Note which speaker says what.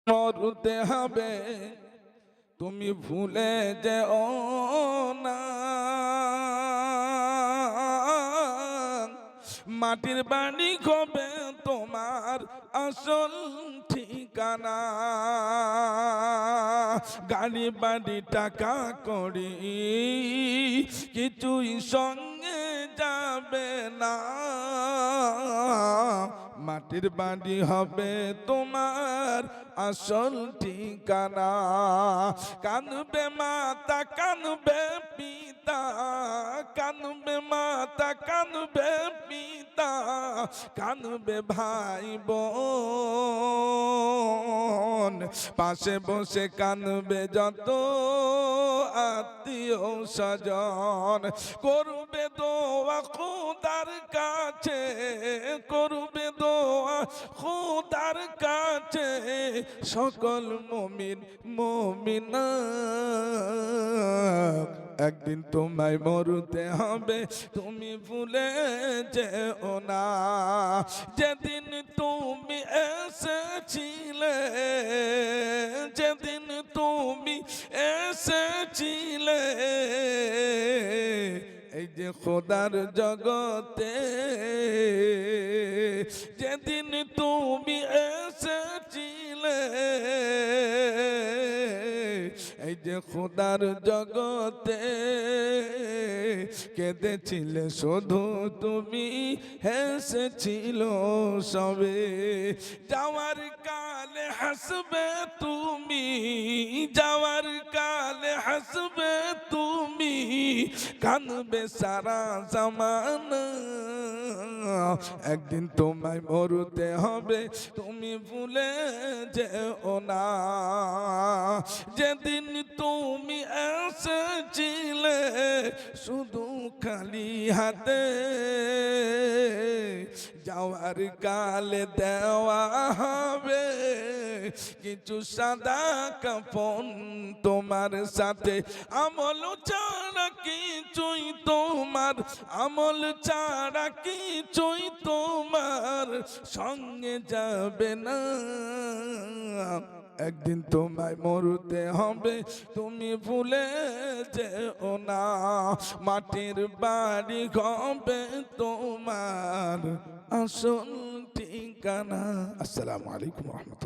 Speaker 1: মরতে হবে, তুমি ভুলে যেও না। মাটির বাড়ি হবে তোমার আসল ঠিকানা। গাড়ি বাড়ি টাকা করি কিছুই সঙ্গে যাবে না। মাটির বাড়ি হবে তোমার আসল ঠিকানা। কানবে মাতা কানবে পিতা, কানবে মাতা কানবে পিতা, কানবে ভাই বোন। পাশে বসে কানবে যত আত্মীয় স্বজন। করবে দোয়া খোদার কাছে, করবে দোয়া খোদার কাছে সকল মুমিন মুমিনা। একদিন তোমায় মরতে হবে, তুমি ভুলে যেও না। যেদিন তুমি এসেছিলে, যেদিন তুমি এসেছিলে এই যে খোদার জগতে, যেদিন তুমি এসেছিলে এই যে খোদার জগতে, কেঁদেছিলে শুধু তুমি, হেসেছিল সবে। যাওয়ার কালে হাসবে তুমি, যাওয়ার কালে হাসবে তুমি, কানবে সারা জামানা। একদিন তোমায় মরতে হবে, তুমি ভুলে যেও না। যেদিন তুমি এসেছিলে শুধু খালি হাতে, যাওয়ার কালে দেওয়া হবে কিছু সাদা কাফন তোমার সাথে। আমল ছাড়া কিছুই তোমার, আমল ছাড়া কিছুই তোমার সঙ্গে যাবে না। একদিন তোমায় মরতে হবে, তুমি ভুলে যেও না। মাটির বাড়ি হবে তোমার আসল ঠিকানা। আসসালামু আলাইকুম ওয়া রাহমাতুল্লাহ।